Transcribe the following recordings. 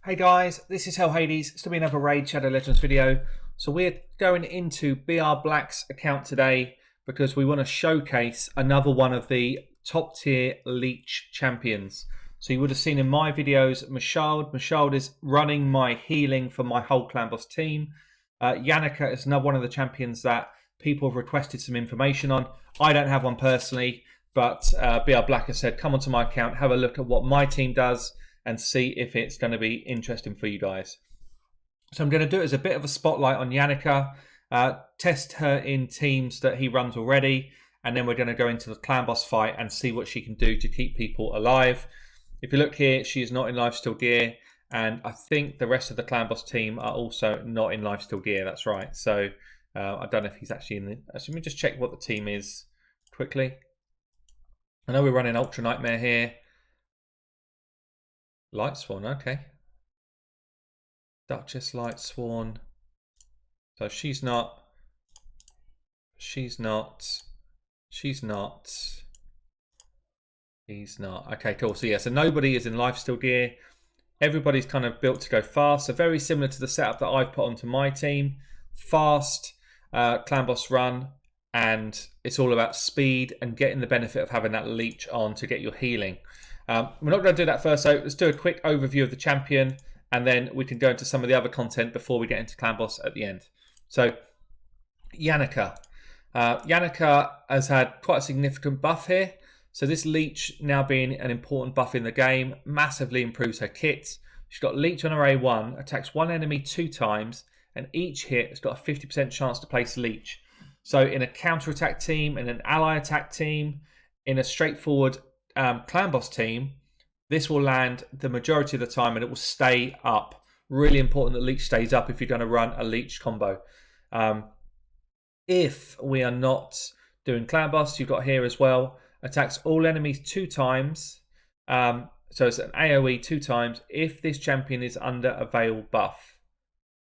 Hey guys, this is Hell Hades. It's to be another Raid Shadow Legends video. So we're going into BR Black's account today because we want to showcase another one of the top tier Leech champions. So you would have seen in my videos Mashald is running my healing for my whole clan boss team. Yannica is another one of the champions that people have requested some information on. I don't have one personally, but BR Black has said come onto my account, have a look at what my team does and see if it's going to be interesting for you guys. So I'm going to do it as a bit of a spotlight on Yannica, test her in teams that he runs already, and then we're going to go into the clan boss fight and see what she can do to keep people alive. If you look here, she is not in lifesteal gear, and I think the rest of the clan boss team are also not in lifesteal gear. That's right. So I don't know if he's actually in the... So let me just check what the team is quickly. I know we're running Ultra Nightmare here. Light Swan, okay. Duchess Light Swan. So she's not. He's not. Okay, cool. So yeah, so nobody is in lifesteal gear. Everybody's kind of built to go fast. So very similar to the setup that I've put onto my team. Fast clan boss run, and it's all about speed and getting the benefit of having that leech on to get your healing. We're not going to do that first, so let's do a quick overview of the champion, and then we can go into some of the other content before we get into clan boss at the end. So, Yannica. Yannica has had quite a significant buff here. So this Leech now being an important buff in the game massively improves her kit. She's got Leech on her A1, attacks one enemy 2 times, and each hit has got a 50% chance to place Leech. So in a counter-attack team, in an ally attack team, in a straightforward clan boss team, this will land the majority of the time and it will stay up. Really important that Leech stays up if you're going to run a Leech combo. If we are not doing clan boss, you've got here as well, attacks all enemies 2 times. So it's an AoE 2 times if this champion is under a veil buff.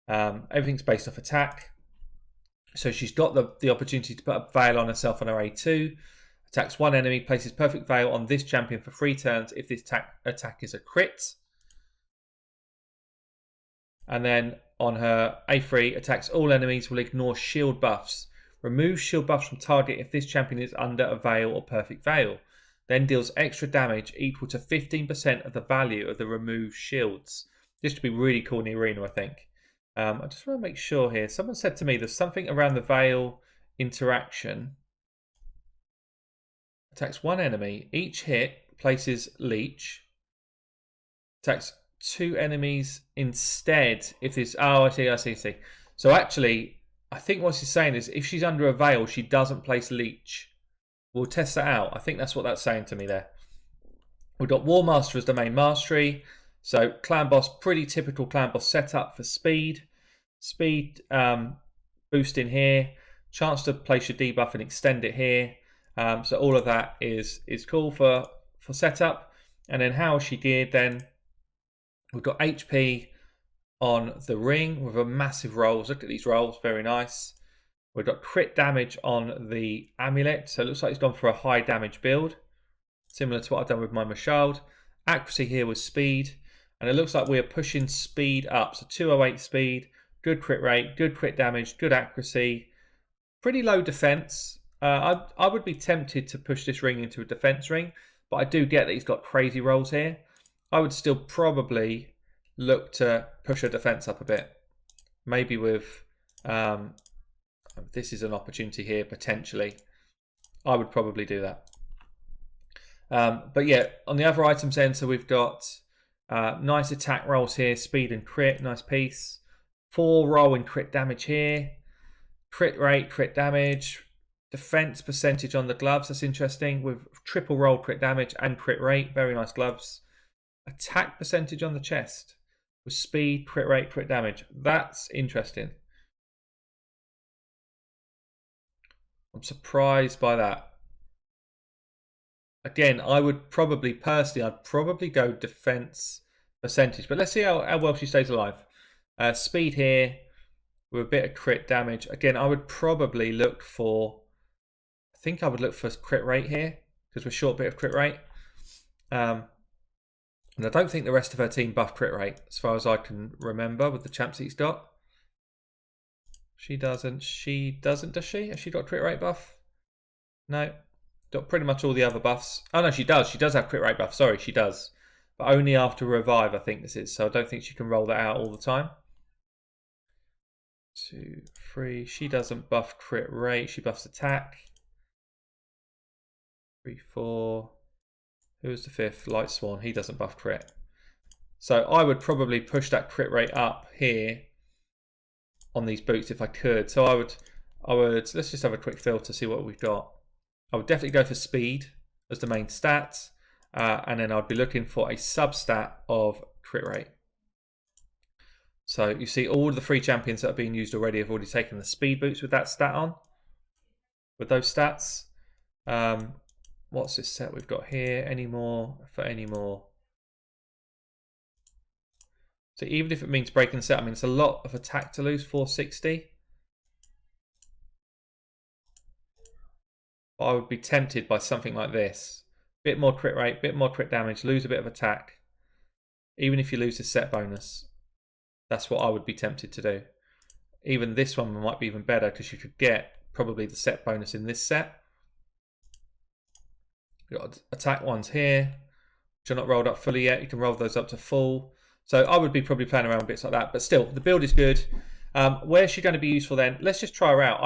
Everything's based off attack. So she's got the opportunity to put a veil on herself on her A2. Attacks one enemy, places perfect veil on this champion for 3 turns if this attack is a crit. And then on her A3, attacks all enemies, will ignore shield buffs. Remove shield buffs from target if this champion is under a veil or perfect veil. Then deals extra damage equal to 15% of the value of the removed shields. This would be really cool in the arena, I think. I just want to make sure here. Someone said to me there's something around the veil interaction. Attacks one enemy. Each hit places Leech. Attacks 2 enemies instead. If this... Oh, I see. So actually, I think what she's saying is if she's under a veil, she doesn't place Leech. We'll test that out. I think that's what that's saying to me there. We've got War Master as the main mastery. So clan boss, pretty typical clan boss setup for speed. Speed boost in here. Chance to place your debuff and extend it here. So all of that is cool for setup. And then how is she geared then? We've got HP on the ring with a massive rolls. Look at these rolls, very nice. We've got crit damage on the amulet. So it looks like it's gone for a high damage build. Similar to what I've done with my Mashald. Accuracy here with speed. And it looks like we are pushing speed up. So 208 speed, good crit rate, good crit damage, good accuracy. Pretty low defense. I would be tempted to push this ring into a defense ring, but I do get that he's got crazy rolls here. I would still probably look to push her defense up a bit. Maybe with... this is an opportunity here, potentially. I would probably do that. But yeah, on the other items then, so we've got nice attack rolls here, speed and crit, nice piece. 4 roll and crit damage here. Crit rate, crit damage. Defense percentage on the gloves, that's interesting, with triple roll crit damage and crit rate, very nice gloves. Attack percentage on the chest with speed, crit rate, crit damage, that's interesting. I'm surprised by that. Again, I would probably, personally, I'd probably go defense percentage, but let's see how well she stays alive. Speed here with a bit of crit damage. Again, I would probably look for... I think I would look for crit rate here because we're short a bit of crit rate. And I don't think the rest of her team buff crit rate, as far as I can remember, with the champ seats dot. She doesn't. She doesn't, does she? Has she got crit rate buff? No. Got pretty much all the other buffs. Oh no, she does. She does have crit rate buff. Sorry, she does. But only after revive, I think this is. So I don't think she can roll that out all the time. 2, 3. She doesn't buff crit rate. She buffs attack. 3, 4. Who's the 5th? Light Swan. He doesn't buff crit. So I would probably push that crit rate up here on these boots if I could. So I would. Let's just have a quick filter to see what we've got. I would definitely go for speed as the main stat, and then I'd be looking for a substat of crit rate. So you see all of the free champions that are being used already have already taken the speed boots with that stat on, with those stats. What's this set we've got here? Any more? For any more? So even if it means breaking the set, I mean, it's a lot of attack to lose, 460. But I would be tempted by something like this. Bit more crit rate, bit more crit damage, lose a bit of attack. Even if you lose the set bonus. That's what I would be tempted to do. Even this one might be even better because you could get probably the set bonus in this set. You've got attack ones here, which are not rolled up fully yet. You can roll those up to full. So I would be probably playing around with bits like that. But still, the build is good. Where's she going to be useful then? Let's just try her out.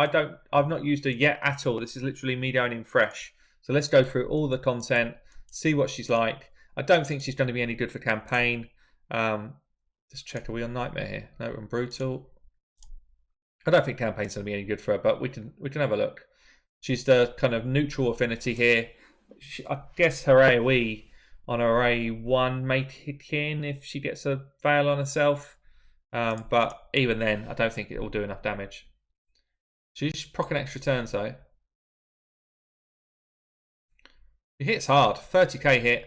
I've not used her yet at all. This is literally me going in fresh. So let's go through all the content, see what she's like. I don't think she's going to be any good for campaign. Just check, are we on Nightmare here? No, we're on Brutal. I don't think campaign's going to be any good for her, but we can have a look. She's the kind of neutral affinity here. I guess her AoE on her A1 may kick in if she gets a Veil on herself. But even then, I don't think it will do enough damage. She's procking extra turns though. It hits hard. 30k hit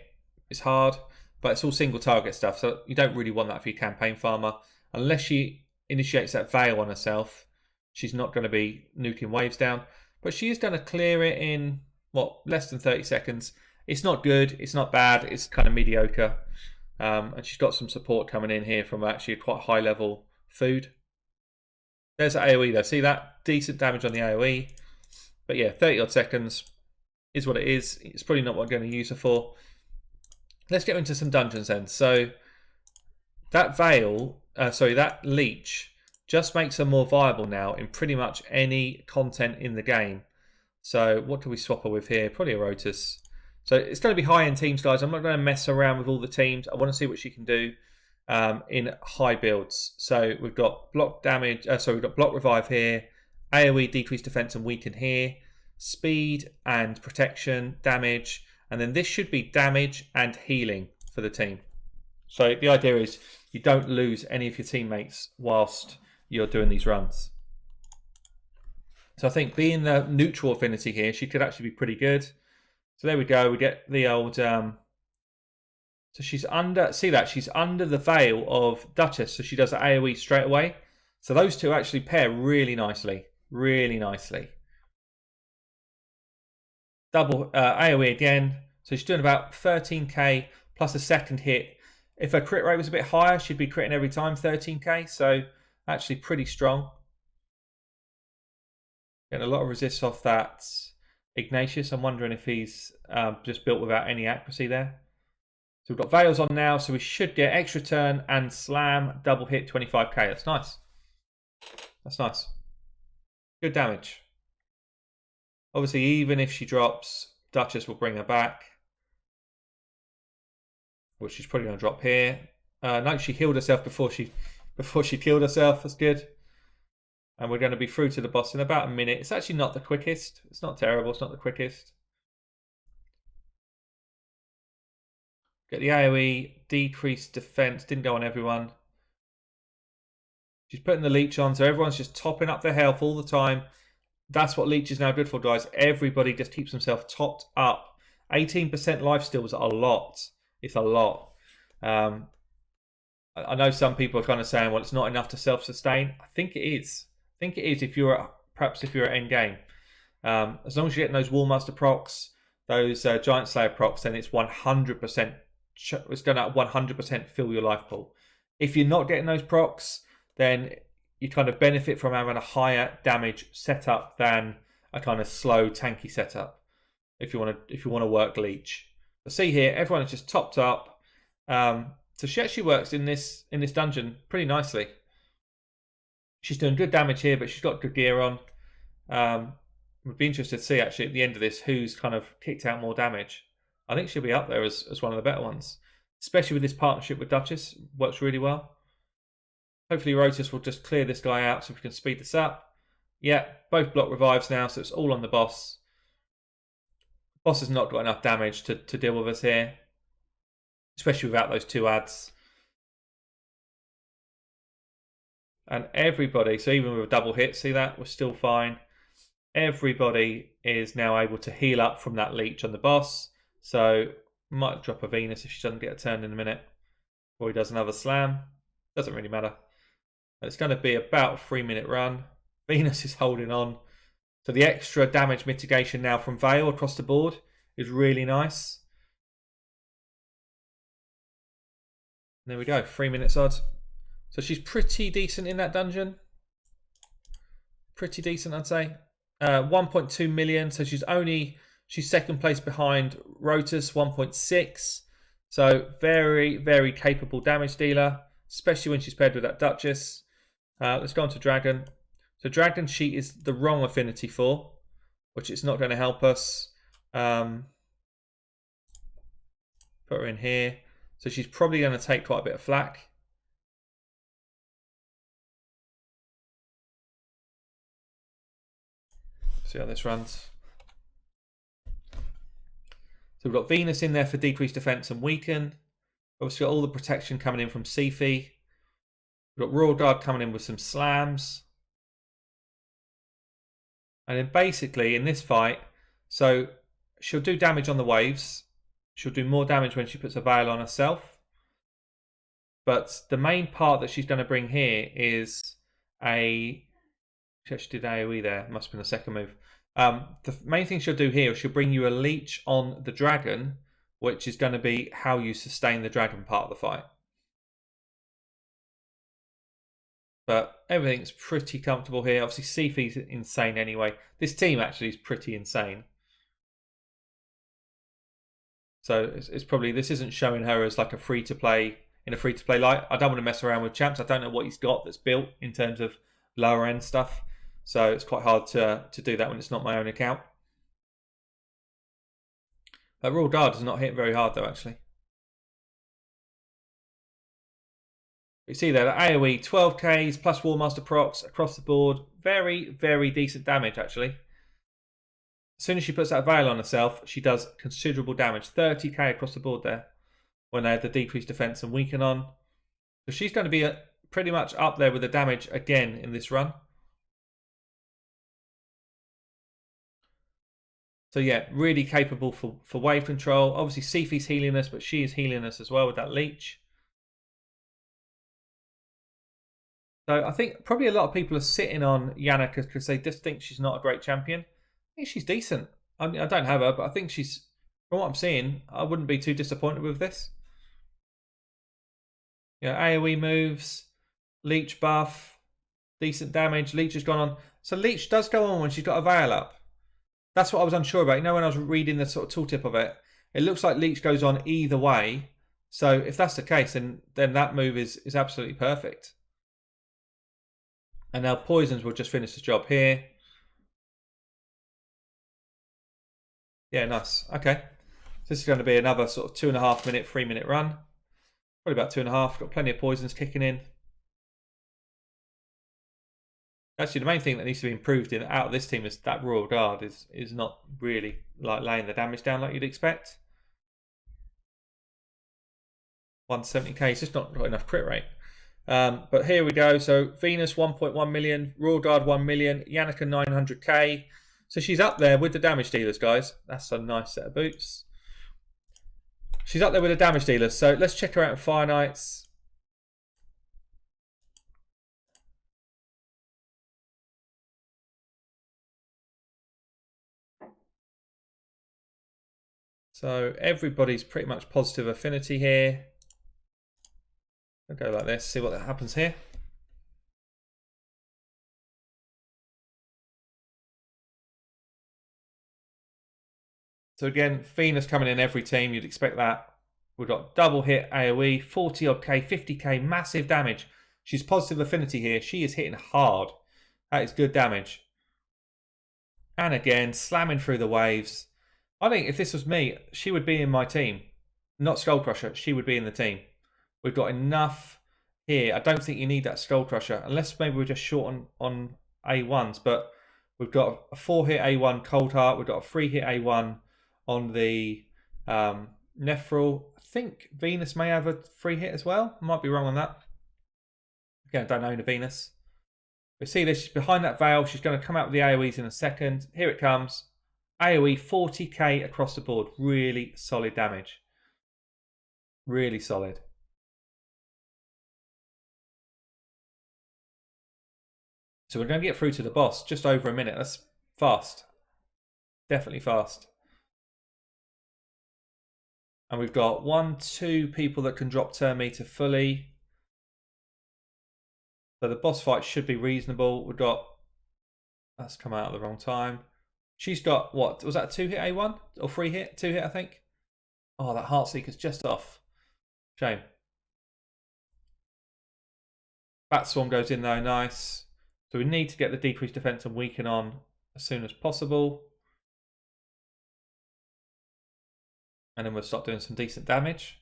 is hard, but it's all single target stuff, so you don't really want that for your campaign farmer. Unless she initiates that Veil on herself, she's not going to be nuking waves down. But she is going to clear it in, what, less than 30 seconds. It's not good, it's not bad, it's kind of mediocre. And she's got some support coming in here from actually a quite high level food. There's the AoE though. See that? Decent damage on the AoE. But yeah, 30 odd seconds is what it is. It's probably not what I'm going to use her for. Let's get into some dungeons then. So that that Leech just makes her more viable now in pretty much any content in the game. So what can we swap her with here? Probably a Rotus. So it's going to be high-end teams, guys. I'm not going to mess around with all the teams. I want to see what she can do in high builds. So we've got block damage. We've got block revive here, AoE decreased defense and weaken here, speed and protection, damage, and then this should be damage and healing for the team. So the idea is you don't lose any of your teammates whilst you're doing these runs. So I think being the neutral affinity here, she could actually be pretty good. So there we go. We get the old. So she's under. See that she's under the Veil of Duchess, so she does the AoE straight away. So those two actually pair really nicely, really nicely. Double AoE again. So she's doing about 13k plus a second hit. If her crit rate was a bit higher, she'd be critting every time, 13k. So actually pretty strong. Getting a lot of resist off that Ignatius. I'm wondering if he's just built without any accuracy there. So we've got Veils on now, so we should get extra turn and slam, double hit, 25k. That's nice. That's nice. Good damage. Obviously, even if she drops, Duchess will bring her back. Which she's probably going to drop here. No, she healed herself before she killed herself. That's good. And we're going to be through to the boss in about a minute. It's actually not the quickest. It's not terrible. It's not the quickest. Get the AoE, decreased defense. Didn't go on everyone. She's putting the Leech on, so everyone's just topping up their health all the time. That's what Leech is now good for, guys. Everybody just keeps themselves topped up. 18% lifesteal is a lot. It's a lot. I know some people are kind of saying, well, it's not enough to self-sustain. I think it is. I think it is if you're at end game. As long as you're getting those Wallmaster procs, those Giant Slayer procs, then it's 100% it's going to 100% fill your life pool. If you're not getting those procs, then you kind of benefit from having a higher damage setup than a kind of slow tanky setup. If you want to work Leech, but see here, everyone is just topped up. So she actually works in this dungeon pretty nicely. She's doing good damage here, but she's got good gear on. Would be interested to see actually at the end of this who's kind of kicked out more damage. I think she'll be up there as one of the better ones, especially with this partnership with Duchess. Works really well. Hopefully Rotus will just clear this guy out so we can speed this up. Yeah, both block revives now, so it's all on the boss. Boss has not got enough damage to deal with us here, especially without those 2 adds. And everybody, so even with a double hit, see that? We're still fine. Everybody is now able to heal up from that Leech on the boss. So might drop a Venus if she doesn't get a turn in a minute. Or he does another slam. Doesn't really matter. It's going to be about a 3-minute run. Venus is holding on. So the extra damage mitigation now from Veil across the board is really nice. There we go, 3 minutes odd. So she's pretty decent in that dungeon. Pretty decent, I'd say. 1.2 million, so she's second place behind Rotus, 1.6. So very, very capable damage dealer, especially when she's paired with that Duchess. Let's go on to Dragon. So Dragon she is the wrong affinity for, which is not going to help us. Put her in here. So she's probably going to take quite a bit of flack. See how this runs. So we've got Venus in there for decreased defense and weaken. Obviously got all the protection coming in from Sifi. We've got Royal Guard coming in with some slams. And then basically in this fight, so she'll do damage on the waves. She'll do more damage when she puts a Veil on herself. But the main part that she's going to bring here is she actually did AoE there. Must have been a second move. The main thing she'll do here is she'll bring you a Leech on the Dragon, which is going to be how you sustain the Dragon part of the fight. But everything's pretty comfortable here. Obviously, Sifi's insane anyway. This team actually is pretty insane. So it's probably, this isn't showing her as like a free-to-play, in a free-to-play light. I don't want to mess around with champs. I don't know what he's got that's built in terms of lower end stuff. So it's quite hard to do that when it's not my own account. Royal Guard does not hit very hard though, actually. You see there, the AoE 12Ks plus Warmaster procs across the board. Very, very decent damage actually. As soon as she puts that Veil on herself, she does considerable damage. 30k across the board there when they had the decreased defense and weaken on. So she's going to be pretty much up there with the damage again in this run. So yeah, really capable for wave control. Obviously Sifi's healing us, but she is healing us as well with that Leech. So I think probably a lot of people are sitting on Yannica because they just think she's not a great champion. I think she's decent. I don't have her, but I think she's, from what I'm seeing, I wouldn't be too disappointed with this. Yeah, AoE moves, Leech buff, decent damage. Leech has gone on. So Leech does go on when she's got a Veil up. That's what I was unsure about. You know, when I was reading the sort of tooltip of it, it looks like Leech goes on either way. So if that's the case, then that move is absolutely perfect. And now Poisons will just finish the job here. Yeah, nice. Okay. So this is going to be another sort of 2.5 minute, 3-minute run. Probably about 2.5. Got plenty of Poisons kicking in. Actually, the main thing that needs to be improved out of this team is that Royal Guard is not really like laying the damage down like you'd expect. 170k, it's just not got enough crit rate. But here we go. So Venus 1.1 million, Royal Guard 1 million, Yannica 900k. So she's up there with the damage dealers, guys. That's a nice set of boots. She's up there with the damage dealers. So let's check her out in Fire Knights. So everybody's pretty much positive affinity here. I'll go like this, see what happens here. So again, Venus coming in every team, you'd expect that. We've got double hit AoE, 40 odd K, 50k, massive damage. She's positive affinity here. She is hitting hard. That is good damage. And again, slamming through the waves. I think if this was me, she would be in my team. Not Skull Crusher, she would be in the team. We've got enough here. I don't think you need that Skull Crusher, unless maybe we're just short on A1s. But we've got a 4-hit A1 Cold Heart. We've got a 3-hit A1 on the Nephril. I think Venus may have a 3-hit as well. I might be wrong on that. Again, I don't own a Venus. We see this, she's behind that veil. She's going to come out with the AoEs in a second. Here it comes. AoE 40k across the board. Really solid damage. Really solid. So we're going to get through to the boss. Just over a minute. That's fast. Definitely fast. And we've got 2 people that can drop turn meter fully. So the boss fight should be reasonable. We've got... That's come out at the wrong time. She's got, what? Was that a 2-hit A1? Or 3-hit? 2-hit, I think. Oh, that Heartseeker's just off. Shame. Bat Swarm goes in though, nice. So we need to get the decreased defense and weaken on as soon as possible. And then we'll start doing some decent damage.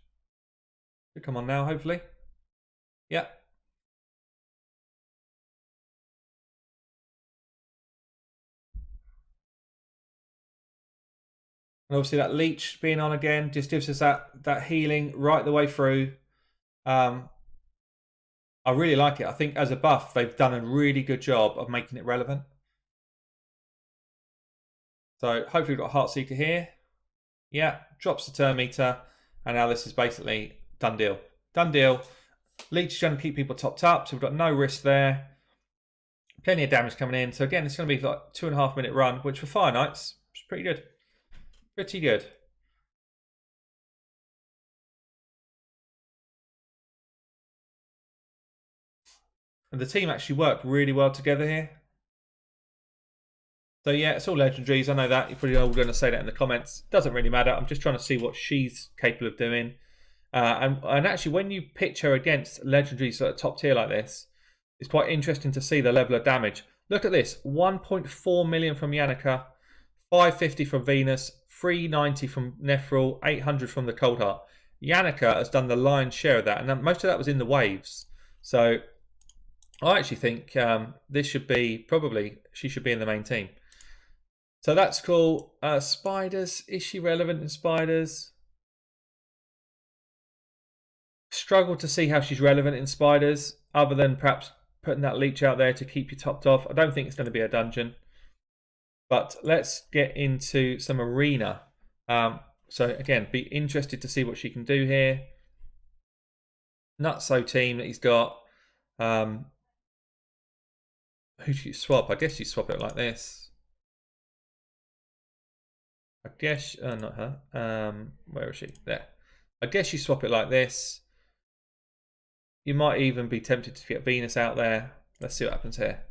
Should come on now, hopefully. Yeah. And obviously that Leech being on again just gives us that healing right the way through. I really like it. I think as a buff, they've done a really good job of making it relevant. So hopefully we've got a Heartseeker here. Yeah, drops the turn meter. And now this is basically done deal. Done deal. Leech is going to keep people topped up, so we've got no risk there. Plenty of damage coming in. So again, it's going to be like 2.5 minute run, which for Fire Knights is pretty good. Pretty good. And the team actually work really well together here. So yeah, it's all legendaries. I know that. You're probably all going to say that in the comments. Doesn't really matter. I'm just trying to see what she's capable of doing. And actually, when you pitch her against legendaries at top tier like this, it's quite interesting to see the level of damage. Look at this. 1.4 million from Yannica, 550 from Venus, 390 from Nephril, 800 from the Cold Heart. Yannica has done the lion's share of that, and most of that was in the waves. So I actually think this should be, probably, she should be in the main team. So that's cool. Spiders, is she relevant in Spiders? Struggle to see how she's relevant in Spiders, other than perhaps putting that Leech out there to keep you topped off. I don't think it's going to be a dungeon. But let's get into some arena. So again, be interested to see what she can do here. Nutso team that he's got. Who do you swap? I guess you swap it like this. I guess, not her. Where is she? There. I guess you swap it like this. You might even be tempted to get Venus out there. Let's see what happens here.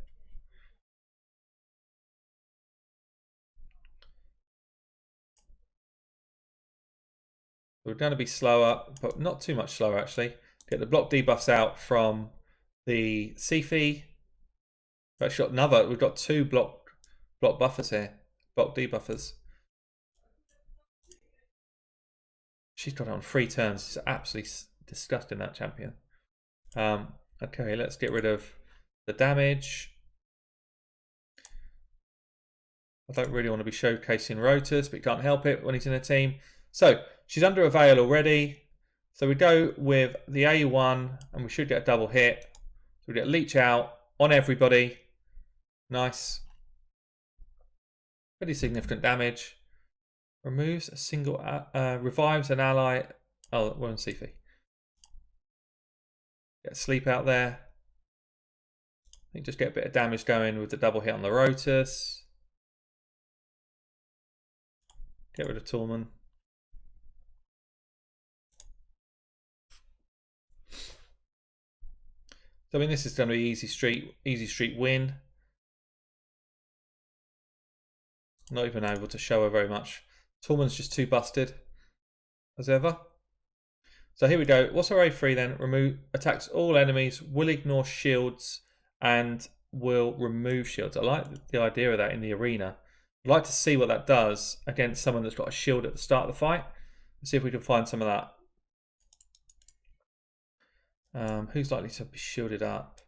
We're going to be slower, but not too much slower actually. Get the block debuffs out from the Sifi. We've got another. We've got 2 block buffers here. Block debuffers. She's got it on 3 turns. It's absolutely disgusting, that champion. Okay, let's get rid of the damage. I don't really want to be showcasing Rotus, but you can't help it when he's in a team. So she's under a veil already. So we go with the A1 and we should get a double hit. So we get Leech out on everybody. Nice. Pretty significant damage. Removes a single, revives an ally. Oh, we're on Sifi. Get sleep out there. I think just get a bit of damage going with the double hit on the Rotus. Get rid of Tormund. So, I mean, this is going to be easy street win. Not even able to show her very much. Tormund's just too busted, as ever. So here we go. What's our A3 then? Remove attacks all enemies, will ignore shields, and will remove shields. I like the idea of that in the arena. I'd like to see what that does against someone that's got a shield at the start of the fight. Let's see if we can find some of that. Who's likely to be shielded up?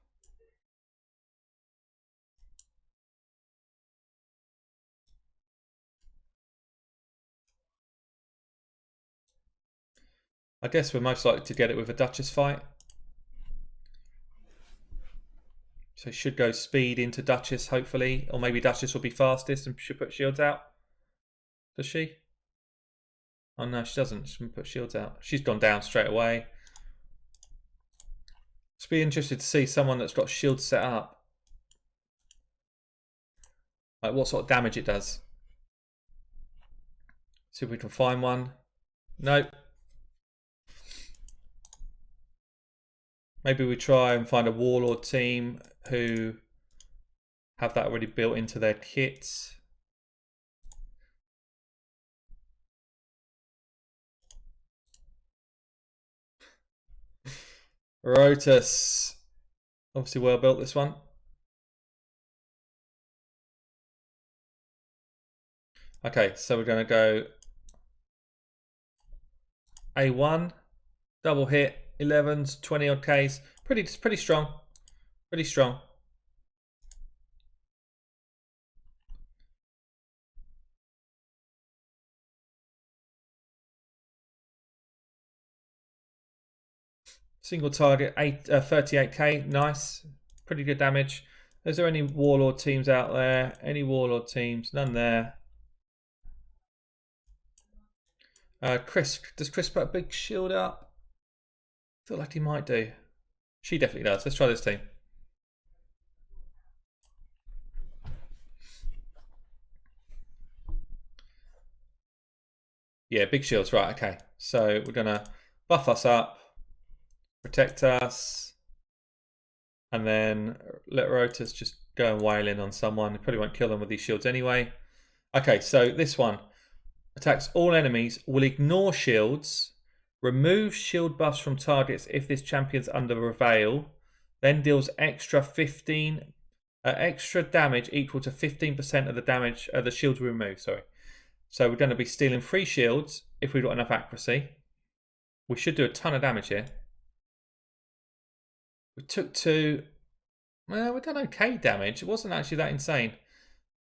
I guess we're most likely to get it with a Duchess fight. So should go speed into Duchess, hopefully. Or maybe Duchess will be fastest and should put shields out. Does she? Oh no, she doesn't. She put shields out. She's gone down straight away. Just be interested to see someone that's got shields set up. Like what sort of damage it does. See if we can find one. Nope. Maybe we try and find a Warlord team who have that already built into their kits. Rotus. Obviously well built, this one. Okay, so we're going to go A1. Double hit. 11s, 20 odd Ks. Pretty strong. Pretty strong. Single target, 38k, nice. Pretty good damage. Is there any Warlord teams out there? Any Warlord teams? None there. Chris, does Chris put a big shield up? I feel like he might do. She definitely does. Let's try this team. Yeah, big shields, right, okay. So we're gonna buff us up, protect us, and then let Rotus just go and wail in on someone. He probably won't kill them with these shields anyway. Okay, so this one attacks all enemies, will ignore shields, remove shield buffs from targets if this champion's under a veil, then deals extra damage equal to 15% of the damage the shields we remove. Sorry. So we're going to be stealing 3 shields if we've got enough accuracy. We should do a ton of damage here. We took 2. Well, we've done okay damage. It wasn't actually that insane.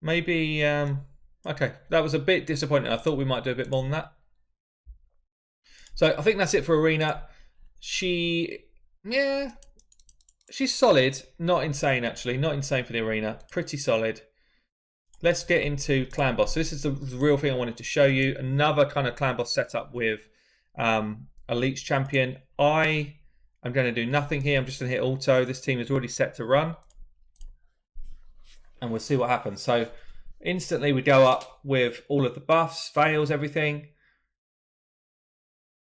Maybe, okay, that was a bit disappointing. I thought we might do a bit more than that. So I think that's it for Arena. She's solid. Not insane, actually. Not insane for the Arena. Pretty solid. Let's get into Clan Boss. So this is the real thing I wanted to show you. Another kind of Clan Boss setup with a Leech champion. I am going to do nothing here. I'm just going to hit auto. This team is already set to run. And we'll see what happens. So instantly we go up with all of the buffs, fails, everything.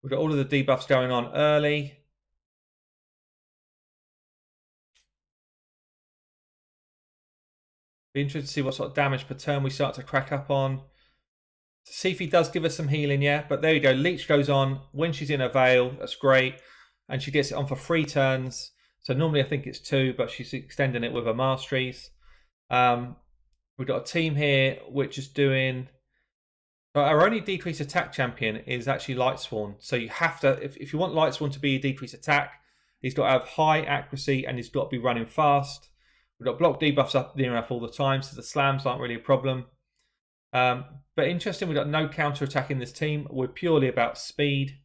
We've got all of the debuffs going on early. Be interested to see what sort of damage per turn we start to crack up on. Sifi does give us some healing, yeah, but there you go. Leech goes on when she's in a veil. That's great. And she gets it on for 3 turns. So normally I think it's 2, but she's extending it with her masteries. We've got a team here which is doing... Our only decrease attack champion is actually Lightsworn. So you have to, if you want Lightsworn to be a decrease attack, he's got to have high accuracy and he's got to be running fast. We've got block debuffs up near enough all the time, so the slams aren't really a problem. But interesting, we've got no counter attack in this team. We're purely about speed.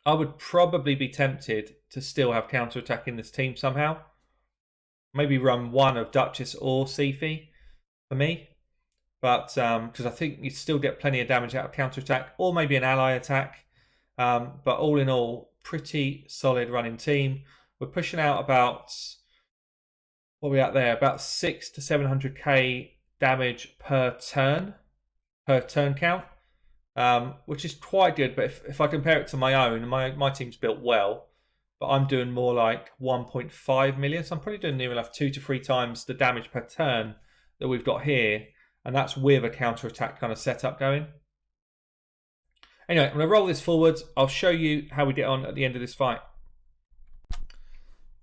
I would probably be tempted to still have counter attack in this team somehow. Maybe run one of Duchess or Sifi for me. But because I think you still get plenty of damage out of counter attack, or maybe an ally attack. But all in all, pretty solid running team. We're pushing out about, what are we at there? About 600 to 700k damage per turn count, which is quite good. But if I compare it to my own, my team's built well. but I'm doing more like 1.5 million. So I'm probably doing near enough 2 to 3 times the damage per turn that we've got here. And that's with a counter-attack kind of setup going. Anyway, I'm going to roll this forward. I'll show you how we get on at the end of this fight.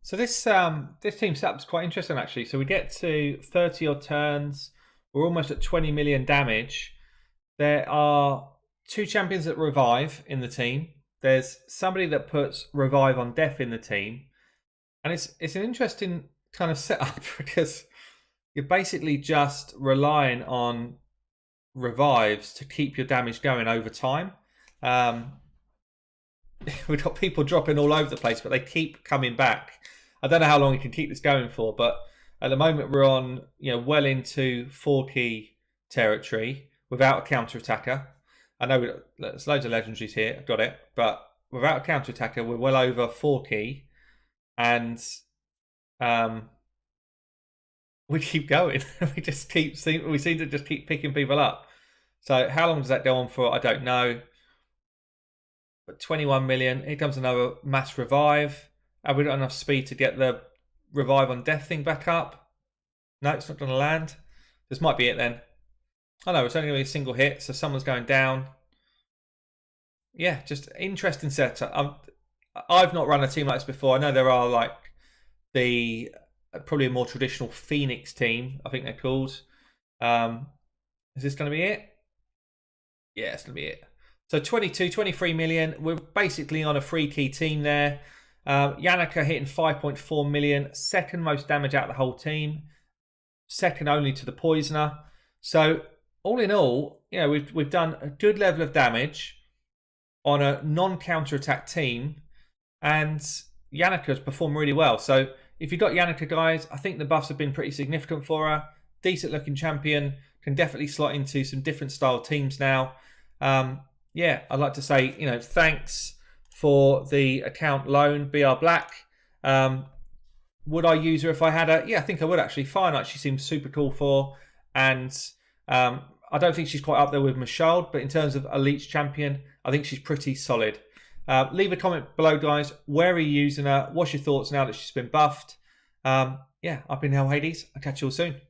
So this team setup is quite interesting, actually. So we get to 30 odd turns. We're almost at 20 million damage. There are 2 champions that revive in the team. There's somebody that puts revive on death in the team. And it's an interesting kind of setup because you're basically just relying on revives to keep your damage going over time. We've got people dropping all over the place, but they keep coming back. I don't know how long you can keep this going for, but at the moment we're on, well into 4 key territory without a counter-attacker. I know there's loads of legendaries here, I've got it, but without a counter-attacker, we're well over 4 key, and we keep going. We seem to just keep picking people up. So how long does that go on for? I don't know. But 21 million. Here comes another mass revive. Have we got enough speed to get the revive on death thing back up? No, it's not going to land. This might be it then. Oh no, it's only going to be a single hit, so someone's going down. Yeah, just interesting setup. I've not run a team like this before. I know there are like probably a more traditional Phoenix team, I think they're called. Is this going to be it? Yeah, it's going to be it. So 23 million. We're basically on a 3 key team there. Yannica hitting 5.4 million. Second most damage out of the whole team. Second only to the Poisoner. So all in all, we've done a good level of damage on a non-counter-attack team. And Yannica's performed really well. So if you've got Yannica, guys, I think the buffs have been pretty significant for her. Decent looking champion. Can definitely slot into some different style teams now. Yeah, I'd like to say, thanks for the account loan, BR Black. Would I use her if I had her? Yeah, I think I would actually. Fire Knight, she seems super cool for. And I don't think she's quite up there with Michelle, but in terms of a Leech champion, I think she's pretty solid. Leave a comment below, guys. Where are you using her? What's your thoughts now that she's been buffed? Yeah, I've been Hell Hades. I'll catch you all soon.